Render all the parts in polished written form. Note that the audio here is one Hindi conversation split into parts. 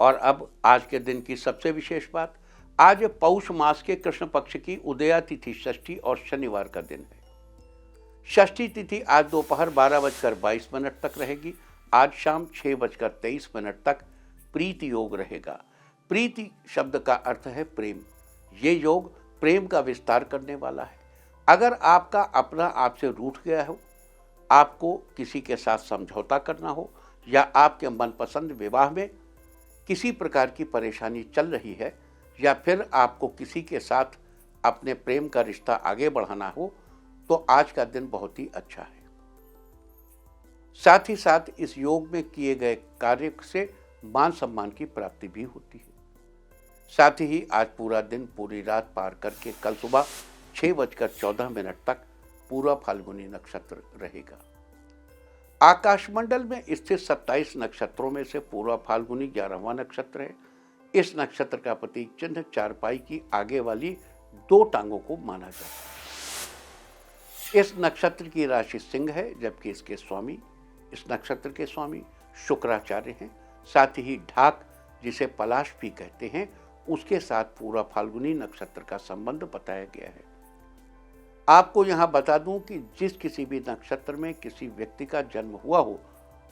और अब आज के दिन की सबसे विशेष बात, आज पौष मास के कृष्ण पक्ष की उदया तिथि षष्ठी और शनिवार का दिन है। षष्ठी तिथि आज दोपहर 12:22 तक रहेगी। आज शाम 6:23 तक प्रीति योग रहेगा। प्रीति शब्द का अर्थ है प्रेम। ये योग प्रेम का विस्तार करने वाला है। अगर आपका अपना आपसे रूठ गया हो, आपको किसी के साथ समझौता करना हो, या आपके मनपसंद विवाह में किसी प्रकार की परेशानी चल रही है, या फिर आपको किसी के साथ अपने प्रेम का रिश्ता आगे बढ़ाना हो, तो आज का दिन बहुत ही अच्छा है। साथ ही साथ इस योग में किए गए कार्य से मान सम्मान की प्राप्ति भी होती है। साथ ही आज पूरा दिन पूरी रात पार करके कल सुबह 6:14 तक पूरा फाल्गुनी नक्षत्र रहेगा। आकाशमंडल में स्थित 27 नक्षत्रों में से पूर्वा फाल्गुनी 11वां नक्षत्र है। इस नक्षत्र का प्रतीक चिन्ह चारपाई की आगे वाली 2 टांगों को माना जाता है। इस नक्षत्र की राशि सिंह है, जबकि इस नक्षत्र के स्वामी शुक्राचार्य हैं। साथ ही ढाक, जिसे पलाश भी कहते हैं, उसके साथ पूरा फाल्गुनी नक्षत्र का संबंध बताया गया है। आपको यहाँ बता दूं कि जिस किसी भी नक्षत्र में किसी व्यक्ति का जन्म हुआ हो,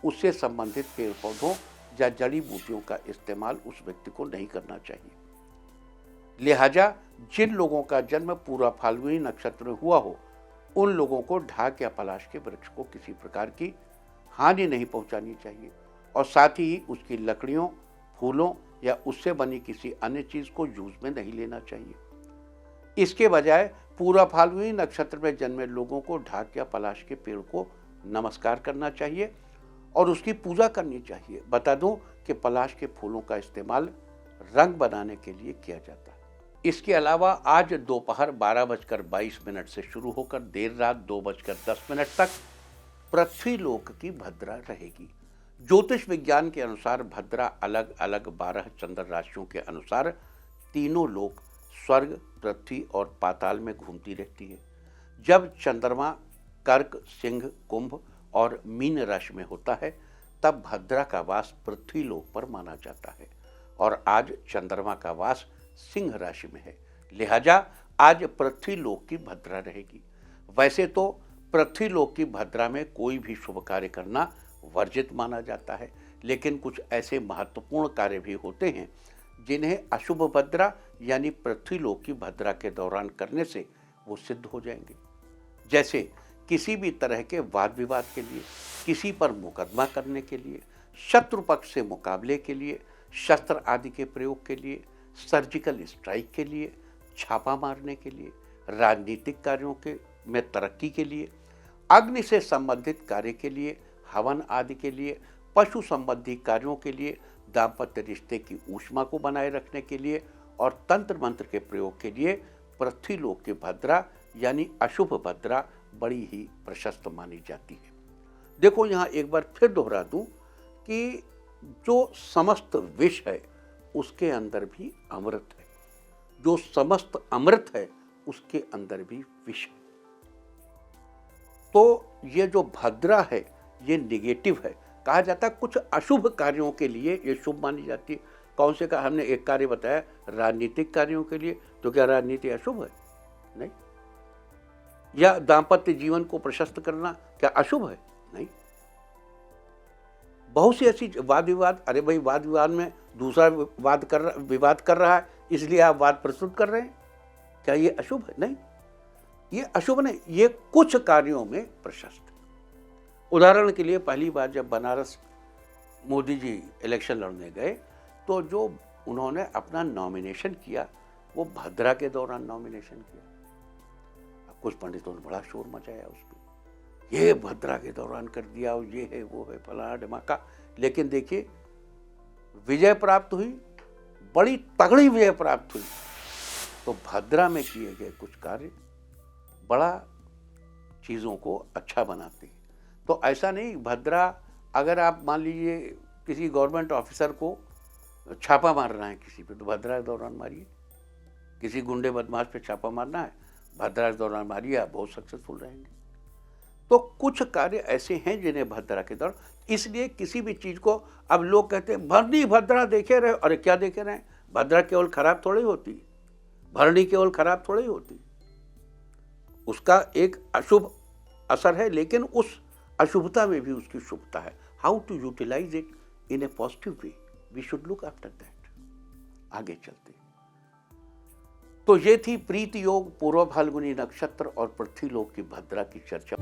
उससे संबंधित पेड़ पौधों या जड़ी बूटियों का इस्तेमाल उस व्यक्ति को नहीं करना चाहिए। लिहाजा जिन लोगों का जन्म पूरा फाल्गुनी नक्षत्र में हुआ हो, उन लोगों को ढाक या पलाश के वृक्ष को किसी प्रकार की हानि नहीं पहुंचानी चाहिए, और साथ ही उसकी लकड़ियों, फूलों या उससे बनी किसी अन्य चीज को यूज में नहीं लेना चाहिए। इसके बजाय पूरा फाल्गुनी नक्षत्र में जन्मे लोगों को ढाक या पलाश के पेड़ को नमस्कार करना चाहिए और उसकी पूजा करनी चाहिए। बता दूं कि पलाश के फूलों का इस्तेमाल रंग बनाने के लिए किया जाता है। इसके अलावा आज दोपहर 12:22 से शुरू होकर देर रात 2:10 तक पृथ्वी लोक की भद्रा रहेगी। ज्योतिष विज्ञान के अनुसार भद्रा अलग अलग 12 चंद्र राशियों के अनुसार तीनों लोक स्वर्ग, पृथ्वी और पाताल में घूमती रहती है। जब चंद्रमा कर्क, सिंह, कुंभ और मीन राशि में होता है, तब भद्रा का वास पृथ्वी लोक पर माना जाता है, और आज चंद्रमा का वास सिंह राशि में है। लिहाजा आज पृथ्वी लोक की भद्रा रहेगी। वैसे तो पृथ्वी लोक की भद्रा में कोई भी शुभ कार्य करना वर्जित माना जाता है, लेकिन कुछ ऐसे महत्वपूर्ण कार्य भी होते हैं जिन्हें अशुभ भद्रा यानी पृथ्वी लोक की भद्रा के दौरान करने से वो सिद्ध हो जाएंगे। जैसे किसी भी तरह के वाद विवाद के लिए, किसी पर मुकदमा करने के लिए, शत्रु पक्ष से मुकाबले के लिए, शस्त्र आदि के प्रयोग के लिए, सर्जिकल स्ट्राइक के लिए, छापा मारने के लिए, राजनीतिक कार्यों में तरक्की के लिए, अग्नि से संबंधित कार्य के लिए, हवन आदि के लिए, पशु संबंधी कार्यों के लिए, दाम्पत्य रिश्ते की ऊष्मा को बनाए रखने के लिए और तंत्र मंत्र के प्रयोग के लिए पृथ्वी लोक की भद्रा यानी अशुभ भद्रा बड़ी ही प्रशस्त मानी जाती है। देखो, यहाँ एक बार फिर दोहरा दूं कि जो समस्त विष है उसके अंदर भी अमृत है, जो समस्त अमृत है उसके अंदर भी विष है। तो ये जो भद्रा है ये निगेटिव है। कहा जाता है कुछ अशुभ कार्यों के लिए ये शुभ मानी जाती है। कौन से का हमने एक कार्य बताया, राजनीतिक कार्यों के लिए, तो क्या राजनीति अशुभ है? नहीं। या दाम्पत्य जीवन को प्रशस्त करना क्या अशुभ है? नहीं। बहुत सी ऐसी वाद विवाद, अरे भाई वाद विवाद में दूसरा विवाद कर रहा है इसलिए आप वाद प्रस्तुत कर रहे हैं, क्या ये अशुभ है? नहीं, ये अशुभ नहीं, ये कुछ कार्यों में प्रशस्त है। उदाहरण के लिए पहली बार जब बनारस मोदी जी इलेक्शन लड़ने गए, तो जो उन्होंने अपना नॉमिनेशन किया वो भद्रा के दौरान नॉमिनेशन किया। अब कुछ पंडितों ने बड़ा शोर मचाया उस पर, ये भद्रा के दौरान कर दिया, ये है वो है फलाना ढमाका। लेकिन देखिए विजय प्राप्त हुई, बड़ी तगड़ी विजय प्राप्त हुई। तो भद्रा में किए गए कुछ कार्य बड़ा चीज़ों को अच्छा बनाते हैं। तो ऐसा नहीं, भद्रा अगर आप मान लीजिए किसी गवर्नमेंट ऑफिसर को छापा मारना है किसी पे, तो भद्रा के दौरान मारिए। किसी गुंडे बदमाश पे छापा मारना है, भद्रा के दौरान मारिए, आप बहुत सक्सेसफुल रहेंगे। तो कुछ कार्य ऐसे हैं जिन्हें भद्रा के दौरान, इसलिए किसी भी चीज को, अब लोग कहते हैं भरनी भद्रा देखे रहे, अरे क्या देखे रहे? भद्रा केवल खराब थोड़ी होती, भरनी केवल खराब थोड़ी होती, उसका एक अशुभ असर है, लेकिन उस अशुभता में भी उसकी शुभता है। How to utilize it in a positive way, we should look after that. आगे चलते, तो ये थी प्रीति योग, पूर्व फाल्गुनी नक्षत्र और पृथ्वी लोक की भद्रा की चर्चा।